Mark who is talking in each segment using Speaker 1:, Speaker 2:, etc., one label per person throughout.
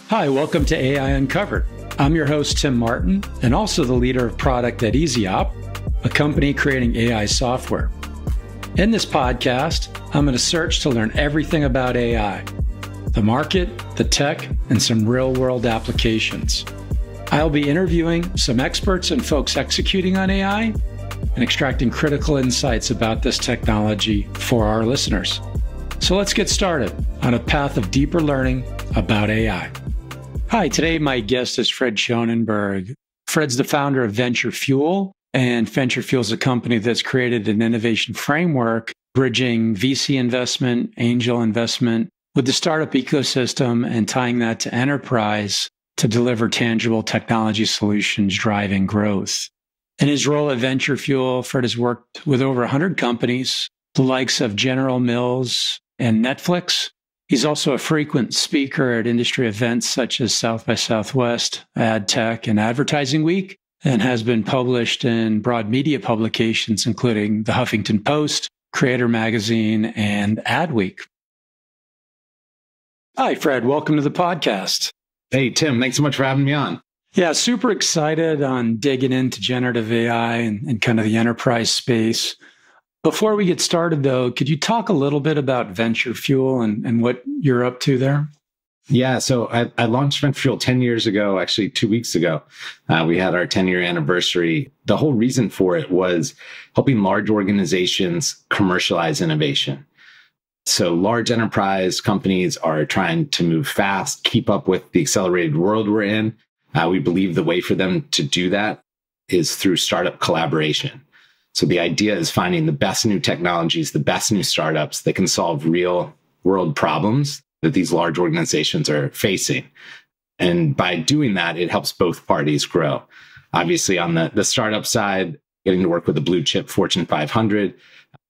Speaker 1: Hi, welcome to AI Uncovered. I'm your host, Tim Martin, and also the leader of product at EasyOp, a company creating AI software. In this podcast, I'm going to search to learn everything about AI, the market, the tech, and some real-world applications. I'll be interviewing some experts and folks executing on AI and extracting critical insights about this technology for our listeners. So let's get started on a path of deeper learning about AI. Hi, today my guest is Fred Schonenberg. Fred's the founder of VentureFuel, and VentureFuel is a company that's created an innovation framework bridging VC investment, angel investment with the startup ecosystem and tying that to enterprise to deliver tangible technology solutions driving growth. In his role at VentureFuel, Fred has worked with over 100 companies, the likes of General Mills and Netflix. He's also a frequent speaker at industry events such as South by Southwest, AdTech, and Advertising Week, and has been published in broad media publications, including the Huffington Post, Creator Magazine, and Adweek. Hi, Fred. Welcome to the podcast.
Speaker 2: Hey, Tim. Thanks so much for having me on.
Speaker 1: Yeah, super excited on digging into generative AI and kind of the enterprise space. Before we get started, though, could you talk a little bit about VentureFuel and what you're up to there?
Speaker 2: Yeah, so I launched VentureFuel 10 years ago, actually 2 weeks ago. We had our 10-year anniversary. The whole reason for it was helping large organizations commercialize innovation. So large enterprise companies are trying to move fast, keep up with the accelerated world we're in. We believe the way for them to do that is through startup collaboration. So the idea is finding the best new technologies, the best new startups that can solve real world problems that these large organizations are facing. And by doing that, it helps both parties grow. Obviously, on the startup side, getting to work with a blue chip Fortune 500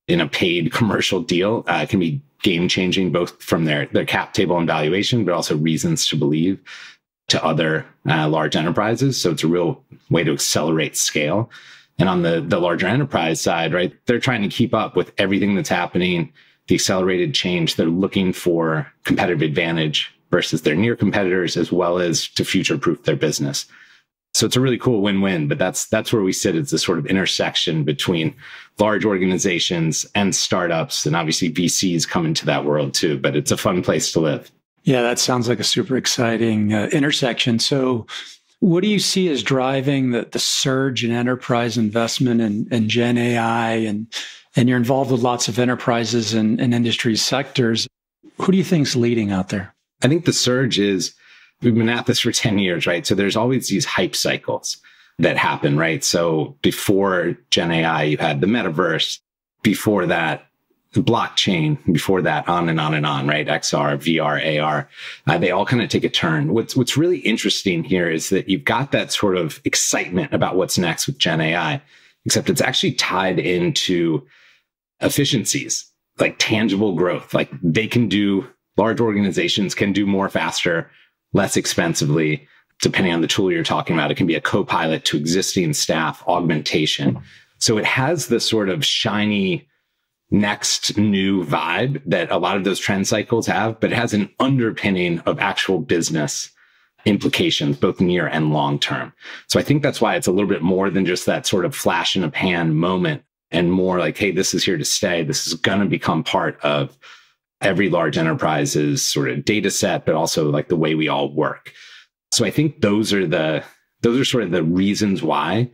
Speaker 2: in a paid commercial deal can be game-changing, both from their cap table and valuation, but also reasons to believe to other large enterprises. So it's a real way to accelerate scale. And on the larger enterprise side, right, they're trying to keep up with everything that's happening, the accelerated change. They're looking for competitive advantage versus their near competitors, as well as to future-proof their business. So it's a really cool win-win, but that's where we sit. It's the sort of intersection between large organizations and startups, and obviously VCs come into that world too, but it's a fun place to live.
Speaker 1: Yeah, that sounds like a super exciting intersection. So what do you see as driving the surge in enterprise investment and Gen AI? And you're involved with lots of enterprises and industry sectors. Who do you think's leading out there?
Speaker 2: I think the surge is, we've been at this for 10 years, right? So there's always these hype cycles that happen, right? So before Gen AI, you had the metaverse. Before that, the blockchain, before that, on and on and on, right? XR, VR, AR, they all kind of take a turn. What's really interesting here is that you've got that sort of excitement about what's next with Gen AI, except it's actually tied into efficiencies, like tangible growth. Like large organizations can do more faster, less expensively, depending on the tool you're talking about. It can be a co-pilot to existing staff augmentation. So it has this sort of shiny next new vibe that a lot of those trend cycles have, but it has an underpinning of actual business implications, both near and long term. So I think that's why it's a little bit more than just that sort of flash in a pan moment, and more like, hey, this is here to stay. This is going to become part of every large enterprise's sort of data set, but also like the way we all work. So I think those are sort of the reasons why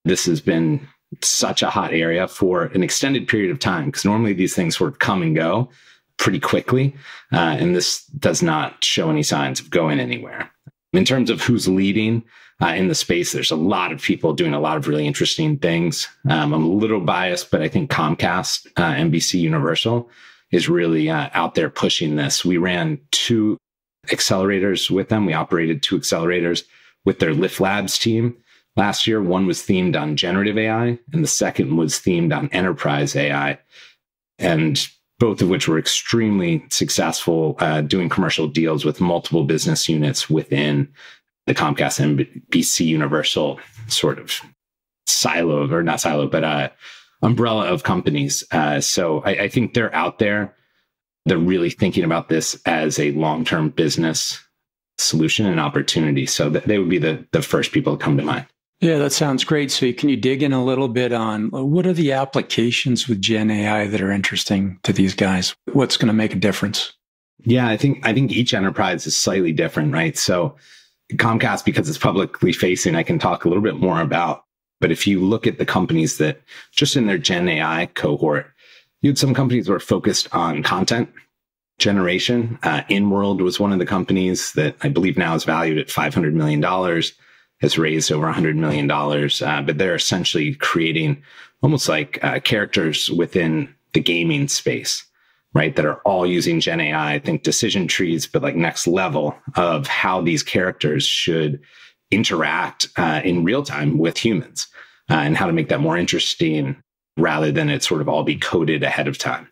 Speaker 2: this has been such a hot area for an extended period of time, because normally these things sort of come and go pretty quickly. And this does not show any signs of going anywhere. In terms of who's leading in the space, there's a lot of people doing a lot of really interesting things. I'm a little biased, but I think Comcast, NBC Universal is really out there pushing this. We ran 2 accelerators with them. We operated 2 accelerators with their Lift Labs team last year. One was themed on generative AI, and the second was themed on enterprise AI, and both of which were extremely successful, doing commercial deals with multiple business units within the Comcast NBC Universal sort of silo, or not silo, but umbrella of companies. So I think they're out there. They're really thinking about this as a long-term business solution and opportunity. So they would be the first people to come to mind.
Speaker 1: Yeah, that sounds great. So can you dig in a little bit on what are the applications with Gen AI that are interesting to these guys? What's going to make a difference?
Speaker 2: Yeah, I think each enterprise is slightly different, right? So Comcast, because it's publicly facing, I can talk a little bit more about. But if you look at the companies that just in their Gen AI cohort, you had some companies that were focused on content generation. InWorld was one of the companies that I believe now is valued at $500 million, has raised over $100 million. But they're essentially creating almost like characters within the gaming space, right? That are all using Gen AI, I think decision trees, but like next level of how these characters should interact in real time with humans and how to make that more interesting rather than it sort of all be coded ahead of time.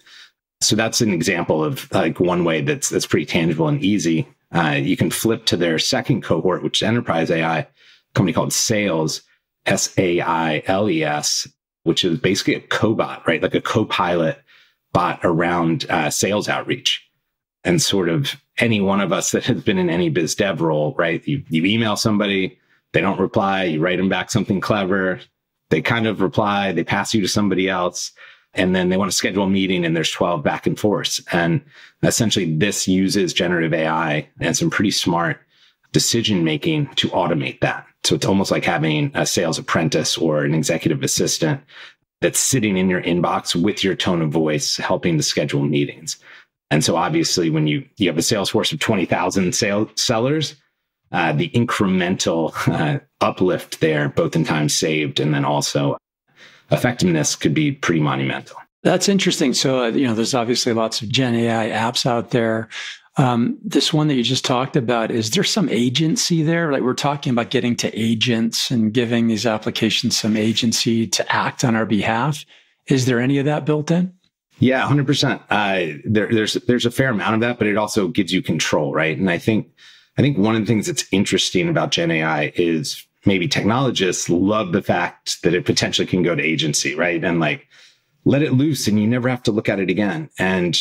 Speaker 2: So that's an example of like one way that's pretty tangible and easy. You can flip to their second cohort, which is enterprise AI, a company called Sales, SAILES, which is basically a cobot, right? Like a co-pilot bot around sales outreach. And sort of any one of us that has been in any biz dev role, right? You email somebody, they don't reply, you write them back something clever, they kind of reply, they pass you to somebody else, and then they want to schedule a meeting and there's 12 back and forth. And essentially this uses generative AI and some pretty smart decision making to automate that. So it's almost like having a sales apprentice or an executive assistant that's sitting in your inbox with your tone of voice, helping to schedule meetings. And so obviously when you have a sales force of 20,000 sellers, the incremental uplift there, both in time saved and then also effectiveness, could be pretty monumental.
Speaker 1: That's interesting. So, there's obviously lots of Gen AI apps out there. This one that you just talked about, is there some agency there? Like we're talking about getting to agents and giving these applications some agency to act on our behalf. Is there any of that built in?
Speaker 2: Yeah, 100%. There's a fair amount of that, but it also gives you control, right? And I think one of the things that's interesting about Gen AI is maybe technologists love the fact that it potentially can go to agency, right? And like let it loose and you never have to look at it again. And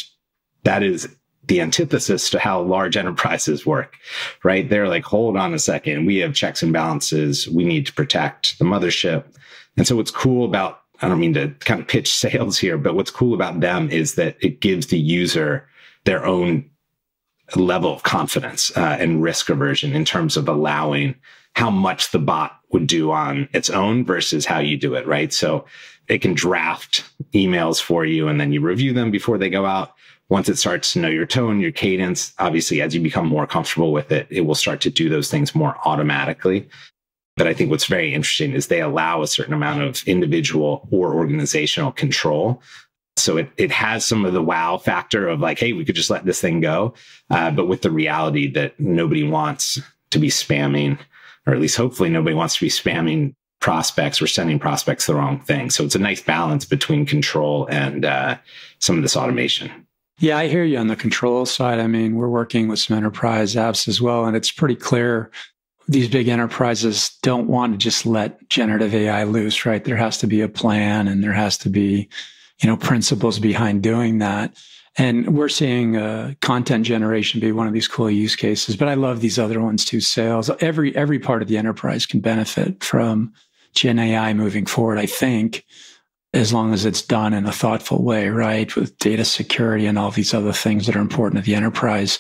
Speaker 2: that is the antithesis to how large enterprises work, right? They're like, hold on a second. We have checks and balances. We need to protect the mothership. And so what's cool about, I don't mean to kind of pitch sales here, but what's cool about them is that it gives the user their own level of confidence and risk aversion in terms of allowing how much the bot would do on its own versus how you do it, right? So it can draft emails for you and then you review them before they go out. Once it starts to know your tone, your cadence, obviously, as you become more comfortable with it, it will start to do those things more automatically. But I think what's very interesting is they allow a certain amount of individual or organizational control. So it has some of the wow factor of like, hey, we could just let this thing go. But with the reality that nobody wants to be spamming, or at least hopefully nobody wants to be spamming prospects or sending prospects the wrong thing. So it's a nice balance between control and some of this automation.
Speaker 1: Yeah, I hear you on the control side. I mean, we're working with some enterprise apps as well, and it's pretty clear these big enterprises don't want to just let generative AI loose, right? There has to be a plan and there has to be, principles behind doing that. And we're seeing content generation be one of these cool use cases, but I love these other ones too. Sales, every part of the enterprise can benefit from Gen AI moving forward, I think, as long as it's done in a thoughtful way, right? With data security and all these other things that are important to the enterprise.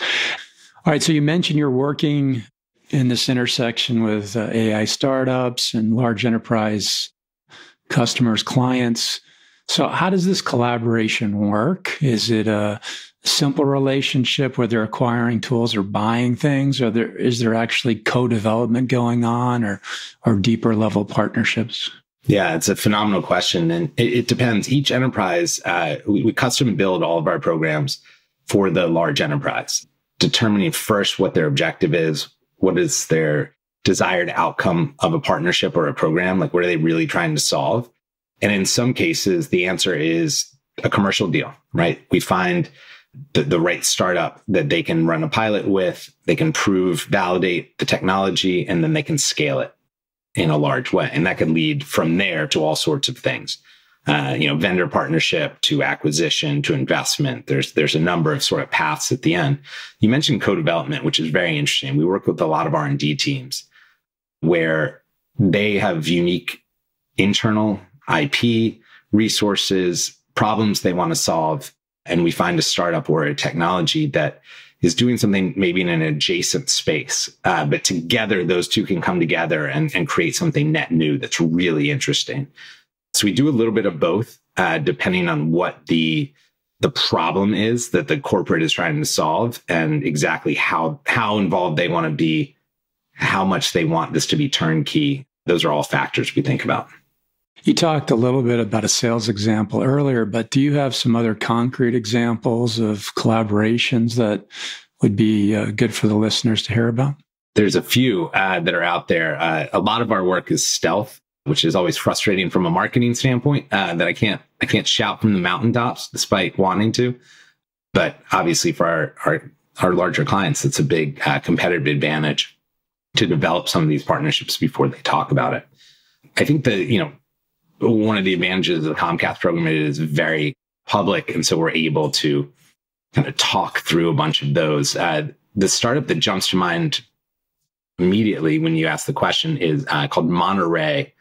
Speaker 1: All right. So you mentioned you're working in this intersection with AI startups and large enterprise customers, clients. So how does this collaboration work? Is it a simple relationship where they're acquiring tools or buying things? Or is there actually co-development going on or deeper level partnerships?
Speaker 2: Yeah, it's a phenomenal question. And it depends. Each enterprise, we custom build all of our programs for the large enterprise, determining first what their objective is, what is their desired outcome of a partnership or a program, like what are they really trying to solve? And in some cases, the answer is a commercial deal, right? We find the right startup that they can run a pilot with, they can prove, validate the technology, and then they can scale it in a large way. And that could lead from there to all sorts of things. vendor partnership to acquisition to investment. There's a number of sort of paths at the end. You mentioned co-development, which is very interesting. We work with a lot of R&D teams where they have unique internal IP, resources, problems they want to solve. And we find a startup or a technology that is doing something maybe in an adjacent space. But together, those two can come together and create something net new that's really interesting. So we do a little bit of both, depending on what the problem is that the corporate is trying to solve and exactly how involved they want to be, how much they want this to be turnkey. Those are all factors we think about.
Speaker 1: You talked a little bit about a sales example earlier, but do you have some other concrete examples of collaborations that would be good for the listeners to hear about?
Speaker 2: There's a few that are out there. A lot of our work is stealth, which is always frustrating from a marketing standpoint, that I can't shout from the mountaintops despite wanting to. But obviously for our larger clients, it's a big competitive advantage to develop some of these partnerships before they talk about it. I think that, one of the advantages of the Comcast program is very public. And so we're able to kind of talk through a bunch of those. The startup that jumps to mind immediately when you ask the question is called Monterey.ai.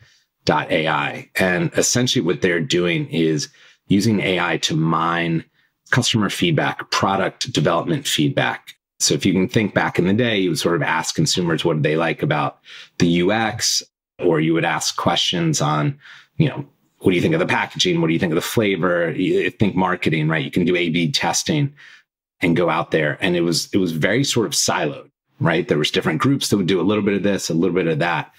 Speaker 2: And essentially what they're doing is using AI to mine customer feedback, product development feedback. So if you can think back in the day, you would sort of ask consumers what they like about the UX, or you would ask questions on, what do you think of the packaging? What do you think of the flavor? You think marketing, right? You can do A/B testing and go out there. And it was very sort of siloed, right? There was different groups that would do a little bit of this, a little bit of that.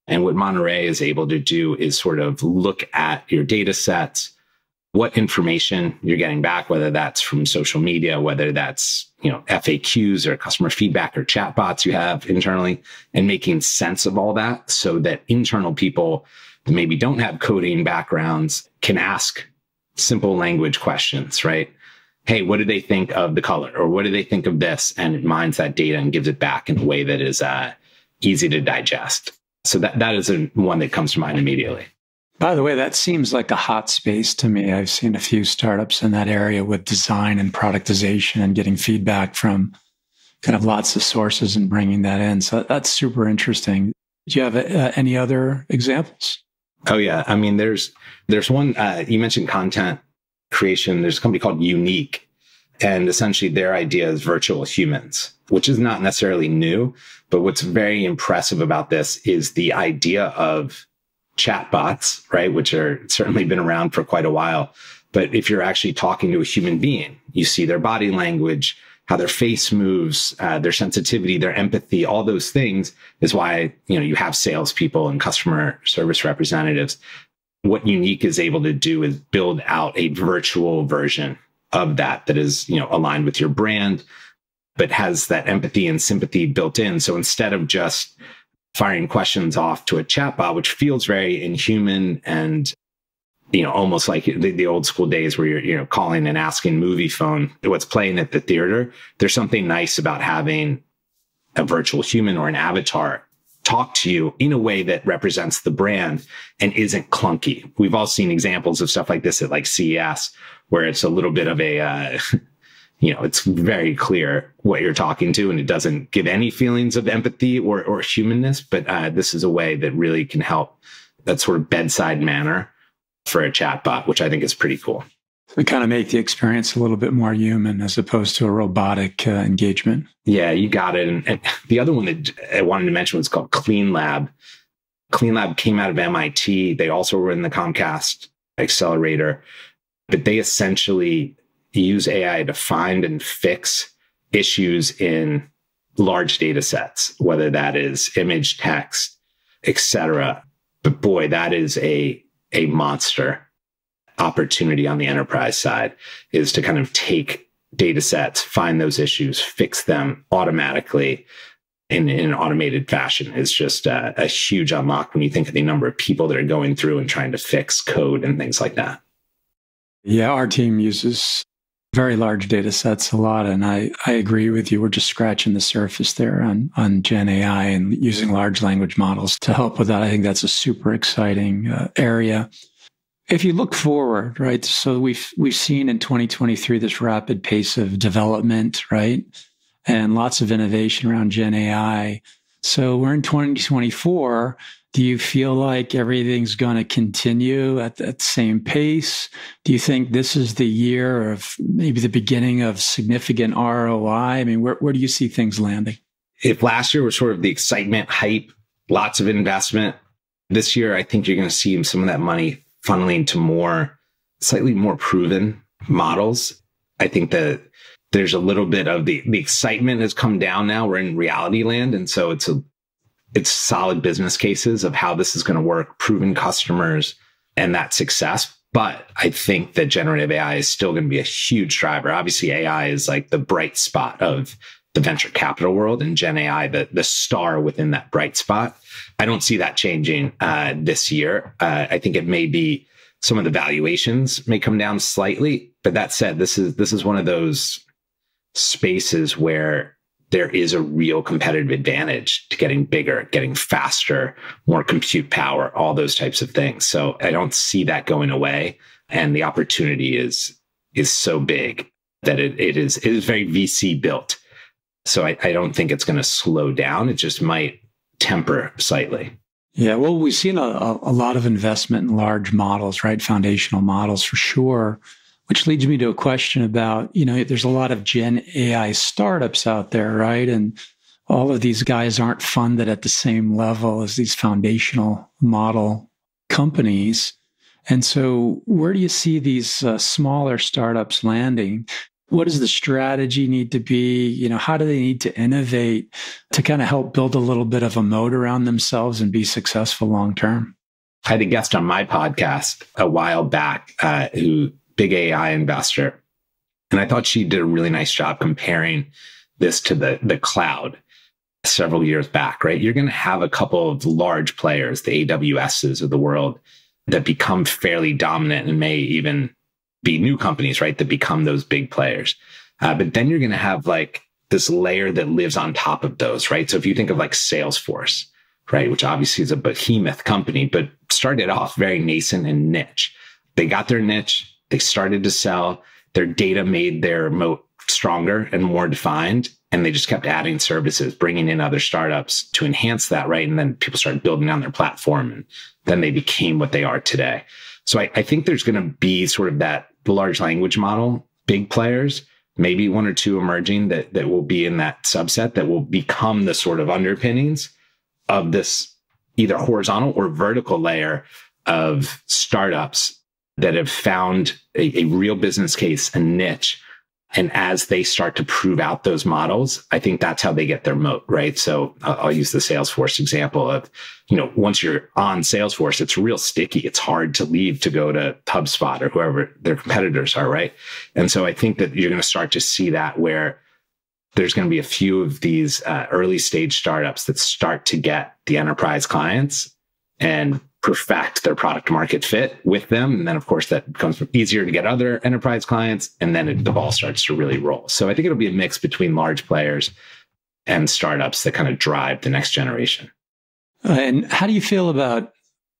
Speaker 2: And what Monterey is able to do is sort of look at your data sets, what information you're getting back, whether that's from social media, whether that's, FAQs or customer feedback or chatbots you have internally, and making sense of all that so that internal people that maybe don't have coding backgrounds can ask simple language questions, right? Hey, what do they think of the color? Or what do they think of this? And it mines that data and gives it back in a way that is easy to digest. So that is one that comes to mind immediately.
Speaker 1: By the way, that seems like a hot space to me. I've seen a few startups in that area with design and productization and getting feedback from kind of lots of sources and bringing that in. So that's super interesting. Do you have any other examples?
Speaker 2: Oh, yeah. I mean, there's one, you mentioned content creation. There's a company called Unique. And essentially their idea is virtual humans, which is not necessarily new. But what's very impressive about this is the idea of chatbots, right? Which are certainly been around for quite a while. But if you're actually talking to a human being, you see their body language, how their face moves, their sensitivity, their empathy, all those things is why, you have salespeople and customer service representatives. What Unique is able to do is build out a virtual version of that is, aligned with your brand, but has that empathy and sympathy built in. So instead of just firing questions off to a chatbot, which feels very inhuman and, almost like the old school days where you're, calling and asking movie phone what's playing at the theater. There's something nice about having a virtual human or an avatar talk to you in a way that represents the brand and isn't clunky. We've all seen examples of stuff like this at like CES, where it's a little bit of a, it's very clear what you're talking to, and it doesn't give any feelings of empathy or humanness. But this is a way that really can help that sort of bedside manner for a chatbot, which I think is pretty cool.
Speaker 1: So kind of make the experience a little bit more human as opposed to a robotic engagement.
Speaker 2: Yeah, you got it. And the other one that I wanted to mention was called Clean Lab. Clean Lab came out of MIT. They also were in the Comcast accelerator, but they essentially use AI to find and fix issues in large data sets, whether that is image, text, etc. But boy, that is a monster opportunity on the enterprise side, is to kind of take data sets, find those issues, fix them automatically in an automated fashion. Is just a huge unlock when you think of the number of people that are going through and trying to fix code and things like that.
Speaker 1: Yeah, our team uses very large data sets a lot. And I agree with you. We're just scratching the surface there on GenAI and using large language models to help with that. I think that's a super exciting area. If you look forward, right? So we've seen in 2023 this rapid pace of development, right? And lots of innovation around Gen AI. So we're in 2024. Do you feel like everything's going to continue at that same pace? Do you think this is the year of maybe the beginning of significant ROI? I mean, where do you see things landing?
Speaker 2: If last year was sort of the excitement, hype, lots of investment, this year, I think you're going to see some of that money funneling to slightly more proven models. I think that there's a little bit of the excitement has come down now. We're in reality land. And so it's solid business cases of how this is going to work, proven customers, and that success. But I think that generative AI is still going to be a huge driver. Obviously, AI is like the bright spot of the venture capital world, and Gen AI, the star within that bright spot. I don't see that changing this year. I think it may be some of the valuations may come down slightly. But that said, this is one of those spaces where there is a real competitive advantage to getting bigger, getting faster, more compute power, all those types of things. So I don't see that going away. And the opportunity is so big that it is very VC built. So I don't think it's going to slow down. It just might temper slightly.
Speaker 1: Yeah, well, we've seen a lot of investment in large models, right? Foundational models for sure, which leads me to a question about, there's a lot of Gen AI startups out there, right? And all of these guys aren't funded at the same level as these foundational model companies. And so where do you see these smaller startups landing? What does the strategy need to be? How do they need to innovate to kind of help build a little bit of a moat around themselves and be successful long term?
Speaker 2: I had a guest on my podcast a while back who big AI investor. And I thought she did a really nice job comparing this to the cloud several years back, right? You're going to have a couple of large players, the AWSs of the world, that become fairly dominant and may even be new companies, right, that become those big players. But then you're going to have like this layer that lives on top of those, right? So if you think of like Salesforce, right, which obviously is a behemoth company, but started off very nascent and niche. They got their niche. They started to sell. Their data made their moat stronger and more defined. And they just kept adding services, bringing in other startups to enhance that, right? And then people started building on their platform. And then they became what they are today. So I think there's going to be sort of that large language model, big players, maybe one or two emerging that will be in that subset that will become the sort of underpinnings of this either horizontal or vertical layer of startups that have found a real business case, a niche. And as they start to prove out those models, I think that's how they get their moat, right? So I'll use the Salesforce example of, once you're on Salesforce, it's real sticky. It's hard to leave to go to HubSpot or whoever their competitors are, right? And so I think that you're going to start to see that where there's going to be a few of these early stage startups that start to get the enterprise clients and perfect their product market fit with them. And then, of course, that becomes easier to get other enterprise clients. And then the ball starts to really roll. So I think it'll be a mix between large players and startups that kind of drive the next generation.
Speaker 1: And how do you feel about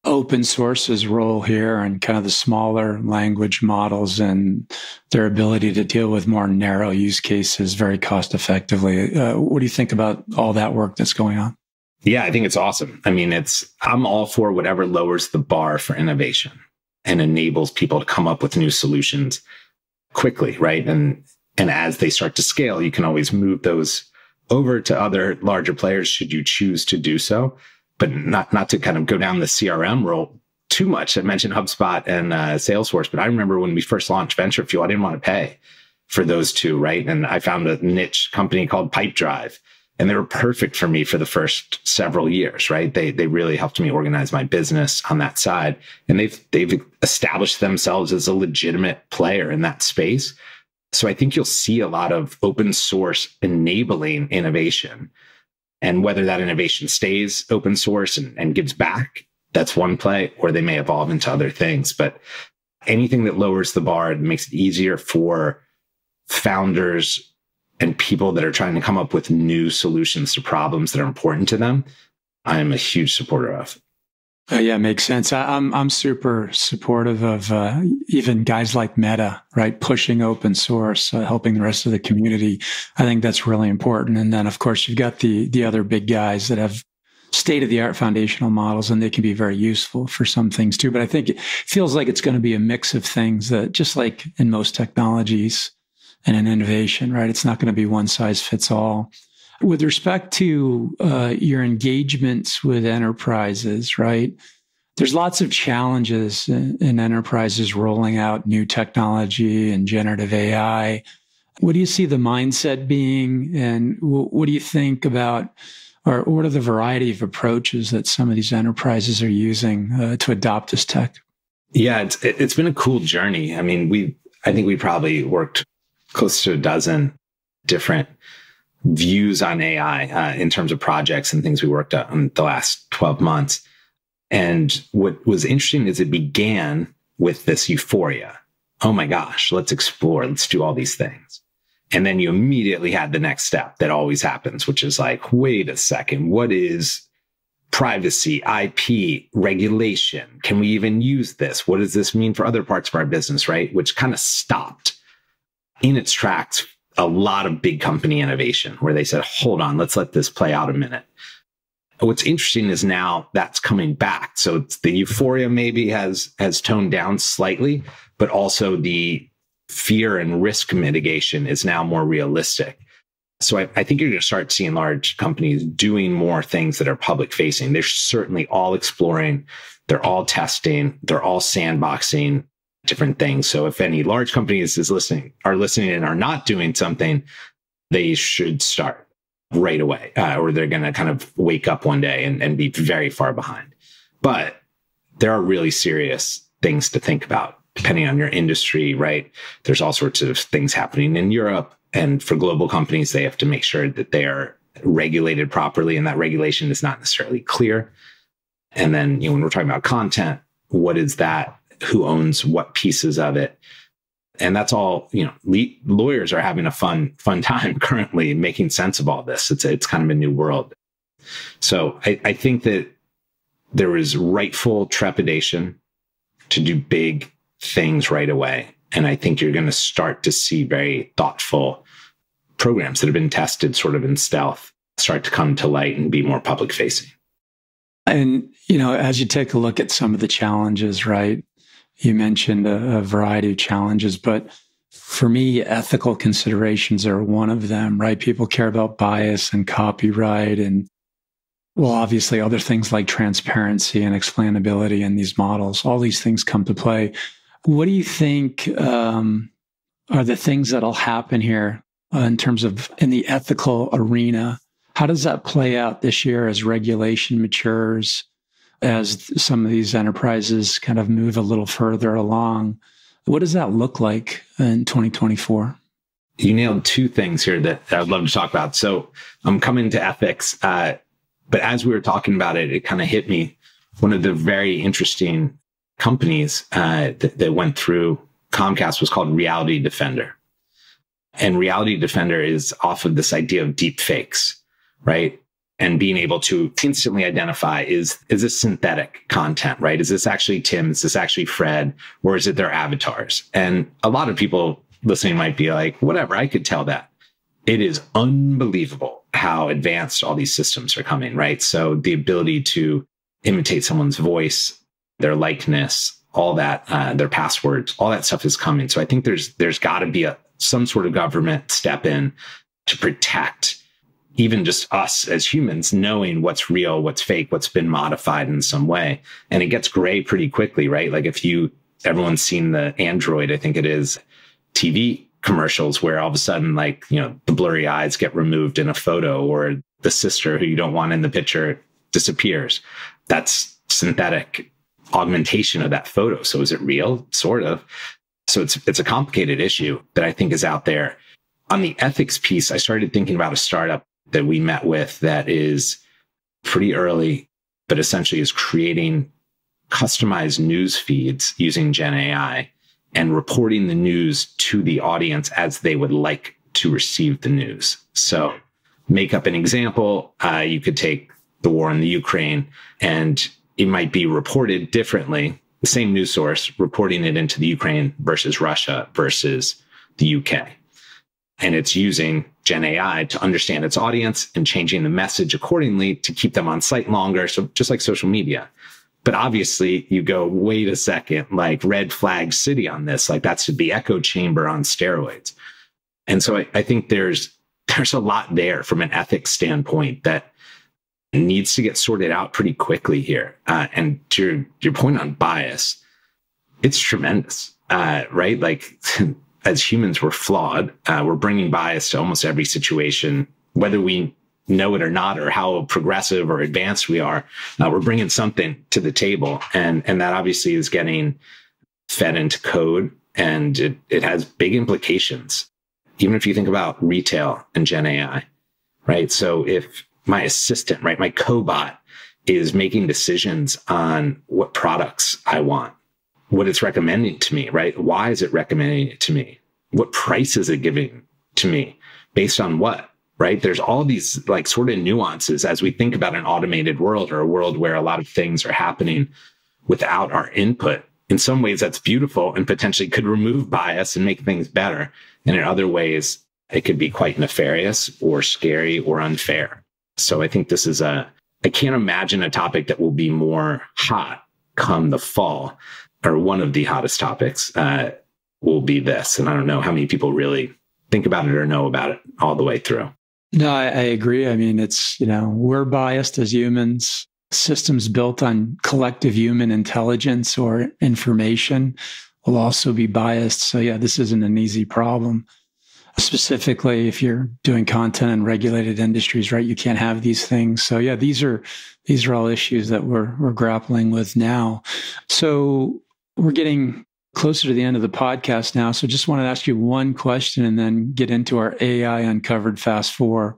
Speaker 1: open source's role here and kind of the smaller language models and their ability to deal with more narrow use cases very cost effectively? What do you think about all that work that's going on?
Speaker 2: Yeah, I think it's awesome. I mean, I'm all for whatever lowers the bar for innovation and enables people to come up with new solutions quickly, right? And as they start to scale, you can always move those over to other larger players should you choose to do so, but not to kind of go down the CRM role too much. I mentioned HubSpot and Salesforce, but I remember when we first launched VentureFuel, I didn't want to pay for those two, right? And I found a niche company called Pipedrive. And they were perfect for me for the first several years, right? They really helped me organize my business on that side. And they've established themselves as a legitimate player in that space. So I think you'll see a lot of open source enabling innovation. And whether that innovation stays open source and gives back, that's one play, or they may evolve into other things. But anything that lowers the bar and makes it easier for founders and people that are trying to come up with new solutions to problems that are important to them, I'm a huge supporter of.
Speaker 1: Yeah, makes sense. I'm super supportive of even guys like Meta, right? Pushing open source, helping the rest of the community. I think that's really important. And then, of course, you've got the other big guys that have state of the art foundational models, and they can be very useful for some things too. But I think it feels like it's going to be a mix of things that, just like in most technologies and in innovation, right? It's not going to be one size fits all. With respect to your engagements with enterprises, right? There's lots of challenges in enterprises rolling out new technology and generative AI. What do you see the mindset being, and what do you think about, or what are the variety of approaches that some of these enterprises are using to adopt this tech?
Speaker 2: Yeah, it's been a cool journey. I mean, I think we probably worked close to a dozen different views on AI in terms of projects and things we worked on in the last 12 months. And what was interesting is it began with this euphoria. Oh my gosh, let's explore, let's do all these things. And then you immediately had the next step that always happens, which is like, wait a second, what is privacy, IP, regulation? Can we even use this? What does this mean for other parts of our business, right? Which kind of stopped in its tracks a lot of big company innovation where they said, hold on, let's let this play out a minute. What's interesting is now that's coming back. So the euphoria maybe has toned down slightly, but also the fear and risk mitigation is now more realistic. So I think you're going to start seeing large companies doing more things that are public facing. They're certainly all exploring, they're all testing, they're all sandboxing different things. So if any large companies are listening and are not doing something, they should start right away, or they're going to kind of wake up one day and be very far behind. But there are really serious things to think about depending on your industry, right? There's all sorts of things happening in Europe. And for global companies, they have to make sure that they are regulated properly, and that regulation is not necessarily clear. And then, when we're talking about content, what is that? Who owns what pieces of it? And that's all, lawyers are having a fun time currently making sense of all this. It's kind of a new world. So I think that there is rightful trepidation to do big things right away. And I think you're going to start to see very thoughtful programs that have been tested sort of in stealth start to come to light and be more public facing.
Speaker 1: And, as you take a look at some of the challenges, right? You mentioned a variety of challenges, but for me, ethical considerations are one of them, right? People care about bias and copyright and, well, obviously other things like transparency and explainability in these models. All these things come to play. What do you think are the things that'll happen here in terms of in the ethical arena? How does that play out this year as regulation matures, as some of these enterprises kind of move a little further along? What does that look like in 2024?
Speaker 2: You nailed two things here that I'd love to talk about. So I'm coming to ethics, but as we were talking about it, it kind of hit me. One of the very interesting companies that went through Comcast was called Reality Defender. And Reality Defender is off of this idea of deep fakes, right? And being able to instantly identify, is this synthetic content, right? Is this actually Tim? Is this actually Fred? Or is it their avatars? And a lot of people listening might be like, whatever, I could tell that. It is unbelievable how advanced all these systems are coming, right? So the ability to imitate someone's voice, their likeness, all that, their passwords, all that stuff is coming. So I think there's got to be some sort of government step in to protect even just us as humans, knowing what's real, what's fake, what's been modified in some way. And it gets gray pretty quickly, right? Like everyone's seen the Android, I think it is, TV commercials where all of a sudden, like, the blurry eyes get removed in a photo, or the sister who you don't want in the picture disappears. That's synthetic augmentation of that photo. So is it real? Sort of. So it's a complicated issue that I think is out there. On the ethics piece, I started thinking about a startup that we met with that is pretty early, but essentially is creating customized news feeds using GenAI and reporting the news to the audience as they would like to receive the news. So make up an example. You could take the war in the Ukraine, and it might be reported differently, the same news source reporting it into the Ukraine versus Russia versus the UK. And it's using GenAI to understand its audience and changing the message accordingly to keep them on site longer. So just like social media. But obviously you go, wait a second, like red flag city on this, like that's the echo chamber on steroids. And so I think there's a lot there from an ethics standpoint that needs to get sorted out pretty quickly here. And to your point on bias, it's tremendous, right? Like as humans, we're flawed. We're bringing bias to almost every situation, whether we know it or not, or how progressive or advanced we are. We're bringing something to the table. And that obviously is getting fed into code, and it has big implications. Even if you think about retail and Gen AI, right? So if my assistant, right, my cobot is making decisions on what products I want, what it's recommending to me, right? Why is it recommending it to me? What price is it giving to me? Based on what, right? There's all these like sort of nuances as we think about an automated world, or a world where a lot of things are happening without our input. In some ways, that's beautiful and potentially could remove bias and make things better. And in other ways, it could be quite nefarious or scary or unfair. So I think this is I can't imagine a topic that will be more hot come the fall, or one of the hottest topics will be this. And I don't know how many people really think about it or know about it all the way through.
Speaker 1: No, I agree. I mean, it's, we're biased as humans. Systems built on collective human intelligence or information will also be biased. So yeah, this isn't an easy problem. Specifically, if you're doing content in regulated industries, right? You can't have these things. So yeah, these are all issues that we're grappling with now. So we're getting closer to the end of the podcast now. So just wanted to ask you one question and then get into our AI Uncovered Fast Four.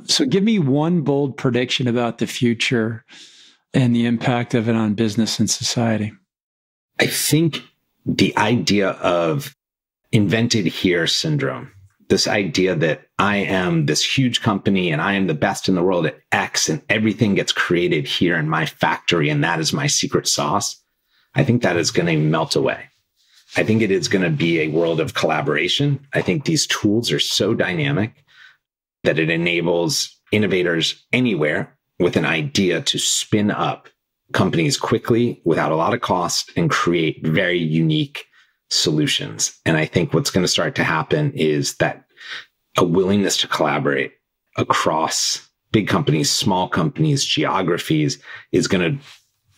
Speaker 1: So give me one bold prediction about the future and the impact of it on business and society.
Speaker 2: I think the idea of invented here syndrome, this idea that I am this huge company and I am the best in the world at X and everything gets created here in my factory and that is my secret sauce, I think that is going to melt away. I think it is going to be a world of collaboration. I think these tools are so dynamic that it enables innovators anywhere with an idea to spin up companies quickly without a lot of cost and create very unique solutions. And I think what's going to start to happen is that a willingness to collaborate across big companies, small companies, geographies is going to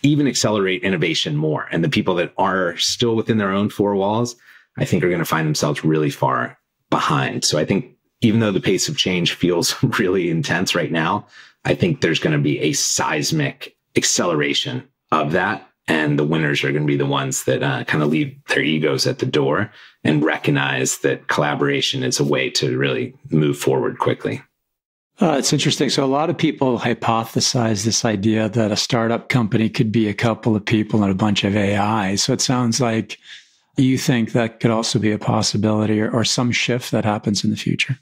Speaker 2: even accelerate innovation more. And the people that are still within their own four walls, I think are going to find themselves really far behind. So I think even though the pace of change feels really intense right now, I think there's going to be a seismic acceleration of that. And the winners are going to be the ones that kind of leave their egos at the door and recognize that collaboration is a way to really move forward quickly.
Speaker 1: It's interesting. So a lot of people hypothesize this idea that a startup company could be a couple of people and a bunch of AI. So it sounds like you think that could also be a possibility or some shift that happens in the future.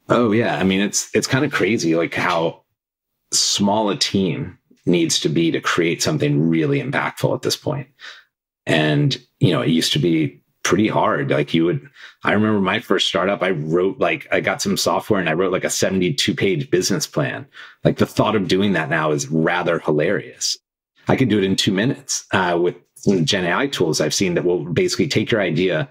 Speaker 2: Oh, yeah. I mean, it's kind of crazy, like how small a team needs to be to create something really impactful at this point. And, it used to be pretty hard. Like I remember my first startup, I got some software and I wrote like a 72-page business plan. Like the thought of doing that now is rather hilarious. I could do it in 2 minutes with Gen AI tools I've seen that will basically take your idea,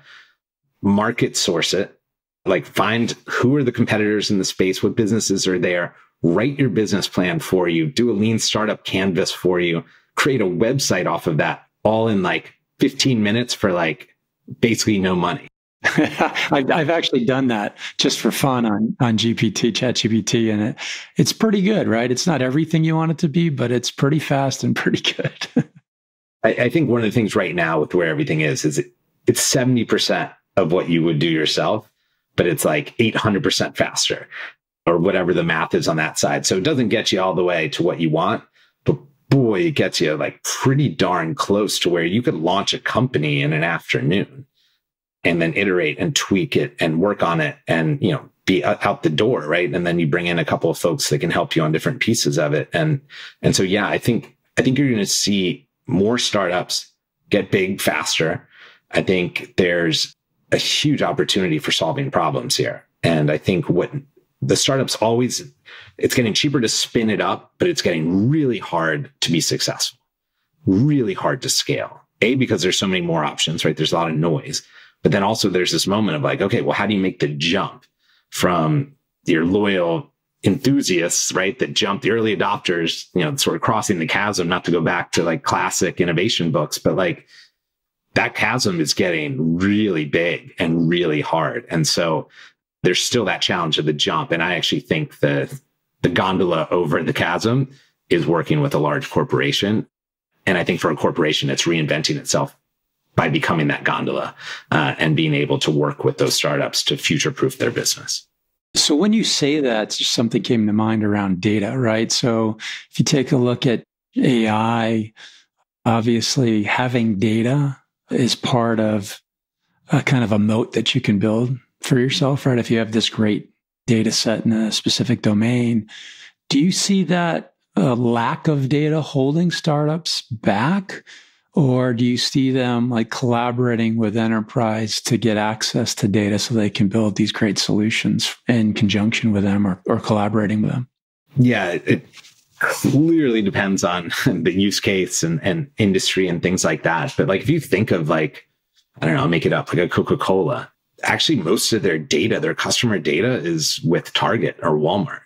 Speaker 2: market source it, like find who are the competitors in the space, what businesses are there, write your business plan for you, do a lean startup canvas for you, create a website off of that, all in like 15 minutes for like basically no money.
Speaker 1: I've actually done that just for fun on ChatGPT, and it's pretty good, right? It's not everything you want it to be, but it's pretty fast and pretty good.
Speaker 2: I think one of the things right now with where everything is it's 70% of what you would do yourself, but it's like 800% faster or whatever the math is on that side. So it doesn't get you all the way to what you want, but boy, it gets you like pretty darn close to where you could launch a company in an afternoon and then iterate and tweak it and work on it and, be out the door, right? And then you bring in a couple of folks that can help you on different pieces of it. And so, yeah, I think I think you're going to see more startups get big faster. I think there's a huge opportunity for solving problems here. And I think what the startups always, it's getting cheaper to spin it up, but it's getting really hard to be successful, really hard to scale. A, because there's so many more options, right? There's a lot of noise. But then also there's this moment of like, okay, well, how do you make the jump from your loyal enthusiasts, right? That jump, the early adopters, sort of crossing the chasm, not to go back to like classic innovation books, but like that chasm is getting really big and really hard. And so there's still that challenge of the jump. And I actually think the gondola over the chasm is working with a large corporation. And I think for a corporation, it's reinventing itself by becoming that gondola and being able to work with those startups to future-proof their business.
Speaker 1: So when you say that, something came to mind around data, right? So if you take a look at AI, obviously having data is part of a kind of a moat that you can build for yourself, right? If you have this great data set in a specific domain, do you see that lack of data holding startups back? Or do you see them like collaborating with enterprise to get access to data so they can build these great solutions in conjunction with them or collaborating with them?
Speaker 2: Yeah, it clearly depends on the use case and industry and things like that. But like if you think of like, I don't know, I'll make it up, like a Coca-Cola, actually most of their data, their customer data is with Target or Walmart,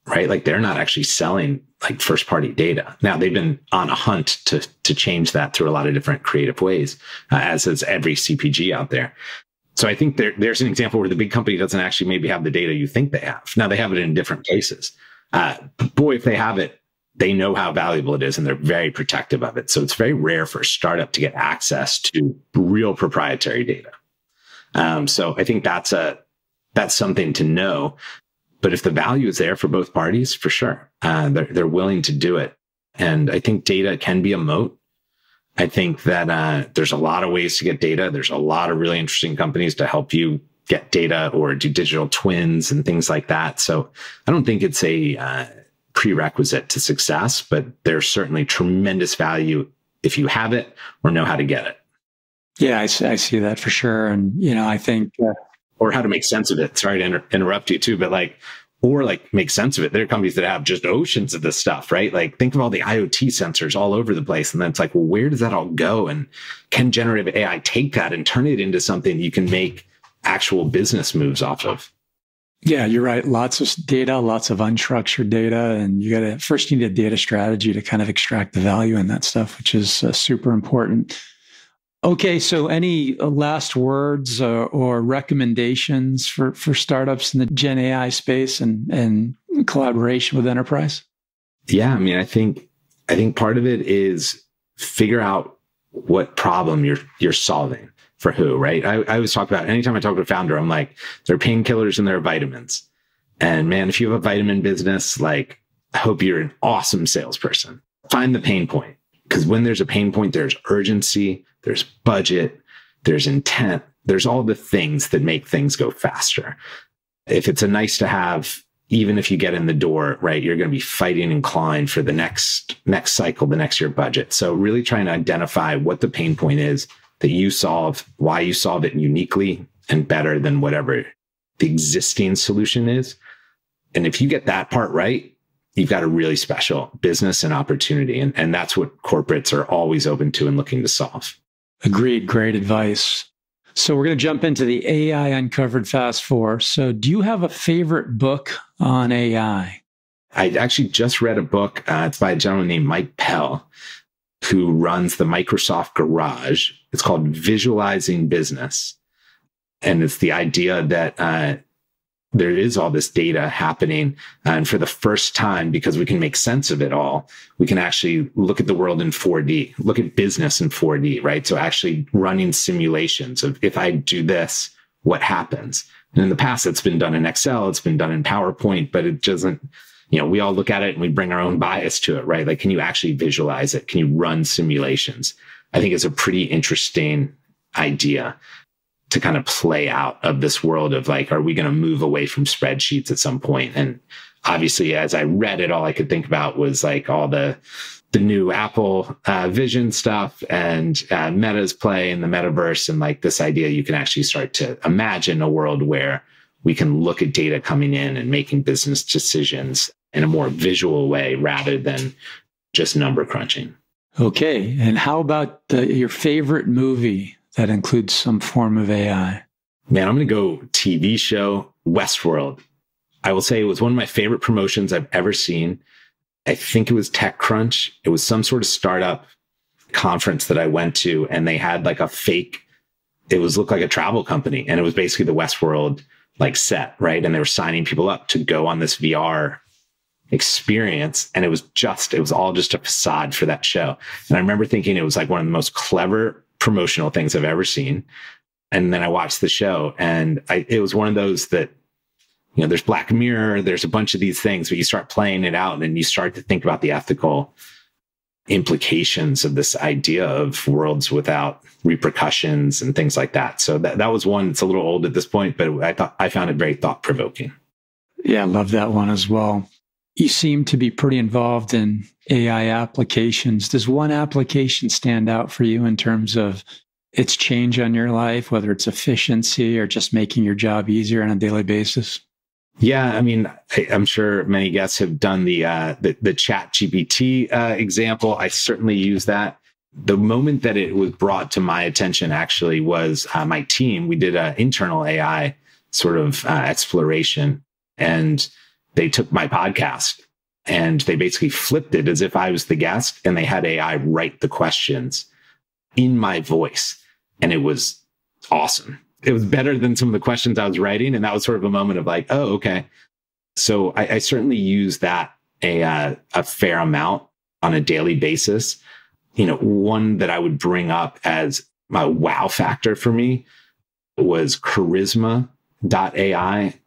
Speaker 2: right? Like they're not actually selling like first party data. Now they've been on a hunt to change that through a lot of different creative ways, as is every CPG out there. So I think there's an example where the big company doesn't actually maybe have the data you think they have. Now they have it in different places. Boy, if they have it, they know how valuable it is and they're very protective of it. So it's very rare for a startup to get access to real proprietary data. So I think that's something to know. But if the value is there for both parties, for sure, they're willing to do it. And I think data can be a moat. I think that there's a lot of ways to get data. There's a lot of really interesting companies to help you get data or do digital twins and things like that. So I don't think it's a prerequisite to success, but there's certainly tremendous value if you have it or know how to get it.
Speaker 1: Yeah, I see that for sure. And, I think...
Speaker 2: or how to make sense of it. Sorry to interrupt you too, but or make sense of it. There are companies that have just oceans of this stuff, right? Like think of all the IoT sensors all over the place. And then it's like, well, where does that all go? And can generative AI take that and turn it into something you can make actual business moves off of?
Speaker 1: Yeah, you're right. Lots of data, lots of unstructured data. And you need a data strategy to kind of extract the value in that stuff, which is super important. Okay, so any last words or recommendations for startups in the Gen AI space and collaboration with enterprise?
Speaker 2: Yeah, I mean, I think part of it is figure out what problem you're solving for who, right? I always talk about, anytime I talk to a founder, I'm like, there are painkillers and there are vitamins. And man, if you have a vitamin business, I hope you're an awesome salesperson. Find the pain point. Because when there's a pain point, there's urgency, there's budget, there's intent, there's all the things that make things go faster. If it's a nice to have, even if you get in the door, right, you're going to be fighting and clawing for the next cycle, the next year budget. So really trying to identify what the pain point is that you solve, why you solve it uniquely and better than whatever the existing solution is. And if you get that part right, you've got a really special business and opportunity. And that's what corporates are always open to and looking to solve.
Speaker 1: Agreed. Great advice. So we're going to jump into the AI Uncovered Fast Four. So do you have a favorite book on AI?
Speaker 2: I actually just read a book. It's by a gentleman named Mike Pell, who runs the Microsoft Garage. It's called Visualizing Business. And it's the idea that there is all this data happening. And for the first time, because we can make sense of it all, we can actually look at the world in 4D, look at business in 4D, right? So actually running simulations of if I do this, what happens? And in the past, it's been done in Excel, it's been done in PowerPoint, but it doesn't, we all look at it and we bring our own bias to it, right? Like, can you actually visualize it? Can you run simulations? I think it's a pretty interesting idea to kind of play out of this world of are we going to move away from spreadsheets at some point? And obviously, as I read it, all I could think about was all the the new Apple Vision stuff and Meta's play in the metaverse, and like this idea you can actually start to imagine a world where we can look at data coming in and making business decisions in a more visual way rather than just number crunching.
Speaker 1: Okay. And how about your favorite movie that includes some form of AI?
Speaker 2: Man, I'm going to go TV show Westworld. I will say it was one of my favorite promotions I've ever seen. I think it was TechCrunch. It was some sort of startup conference that I went to, and they had like a fake, looked like a travel company. And it was basically the Westworld like set, right? And they were signing people up to go on this VR experience. And it was all just a facade for that show. And I remember thinking it was like one of the most clever promotional things I've ever seen. And then I watched the show, and it was one of those that, you know, there's Black Mirror, there's a bunch of these things, but you start playing it out and you start to think about the ethical implications of this idea of worlds without repercussions and things like that. So that was one that's a little old at this point, but I found it very thought-provoking.
Speaker 1: Yeah, I love that one as well. You seem to be pretty involved in AI applications. Does one application stand out for you in terms of its change on your life, whether it's efficiency or just making your job easier on a daily basis?
Speaker 2: Yeah, I mean, I'm sure many guests have done the Chat GPT example. I certainly use that. The moment that it was brought to my attention actually was my team. We did an internal AI sort of exploration, and they took my podcast and they basically flipped it as if I was the guest, and they had AI write the questions in my voice. And it was awesome. It was better than some of the questions I was writing. And that was sort of a moment of like, oh, okay. So I certainly use that a fair amount on a daily basis. You know, one that I would bring up as a wow factor for me was charisma.ai.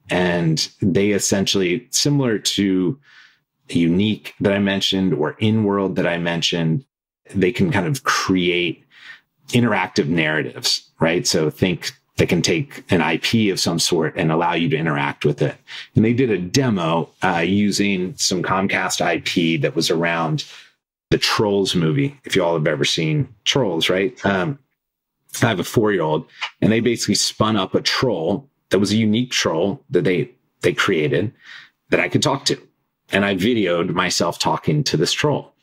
Speaker 2: And they essentially, similar to Unique that I mentioned or InWorld that I mentioned, they can kind of create interactive narratives, right? So they can take an IP of some sort and allow you to interact with it. And they did a demo using some Comcast IP that was around the Trolls movie. If you all have ever seen Trolls, right? I have a 4-year-old, and they basically spun up a troll that was a unique troll that they created that I could talk to. And I videoed myself talking to this troll.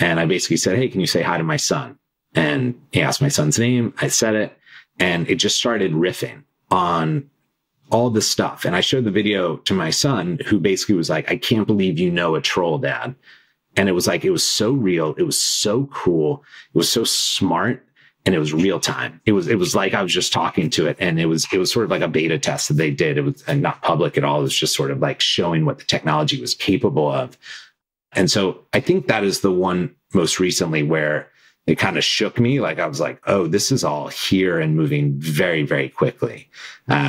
Speaker 2: And I basically said, hey, can you say hi to my son? And he asked my son's name. I said it. And it just started riffing on all this stuff. And I showed the video to my son, who basically was like, I can't believe you know a troll, Dad. And it was like, it was so real. It was so cool. It was so smart. And it was real time. It was like I was just talking to it. And it was sort of like a beta test that they did. It was not public at all. It was just sort of like showing what the technology was capable of. And so I think that is the one most recently where it kind of shook me. Like I was like, oh, this is all here and moving very, very quickly,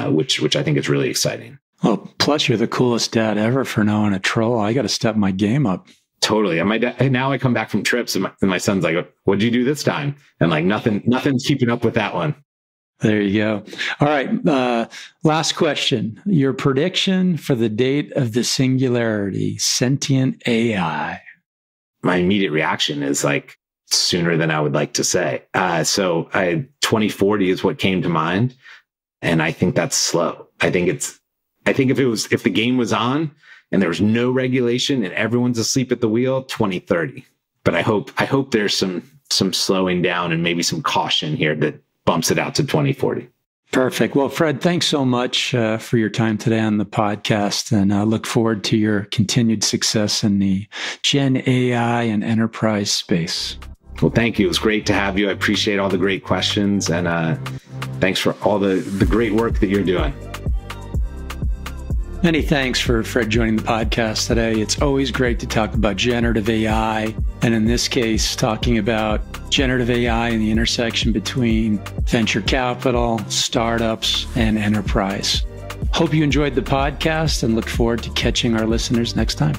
Speaker 2: which I think is really exciting.
Speaker 1: Well, plus you're the coolest dad ever for knowing a troll. I got to step my game up.
Speaker 2: Totally. And now I come back from trips and my son's like, what'd you do this time? And like nothing's keeping up with that one.
Speaker 1: There you go. All right. Last question. Your prediction for the date of the singularity, sentient AI.
Speaker 2: My immediate reaction is like sooner than I would like to say. So 2040 is what came to mind. And I think that's slow. I think if the game was on and there was no regulation and everyone's asleep at the wheel, 2030. But I hope there's some slowing down and maybe some caution here that bumps it out to 2040.
Speaker 1: Perfect. Well, Fred, thanks so much for your time today on the podcast. And I look forward to your continued success in the Gen AI and enterprise space.
Speaker 2: Well, thank you. It was great to have you. I appreciate all the great questions. And thanks for all the great work that you're doing.
Speaker 1: Many thanks for Fred joining the podcast today. It's always great to talk about generative AI, and in this case, talking about generative AI and the intersection between venture capital, startups, and enterprise. Hope you enjoyed the podcast and look forward to catching our listeners next time.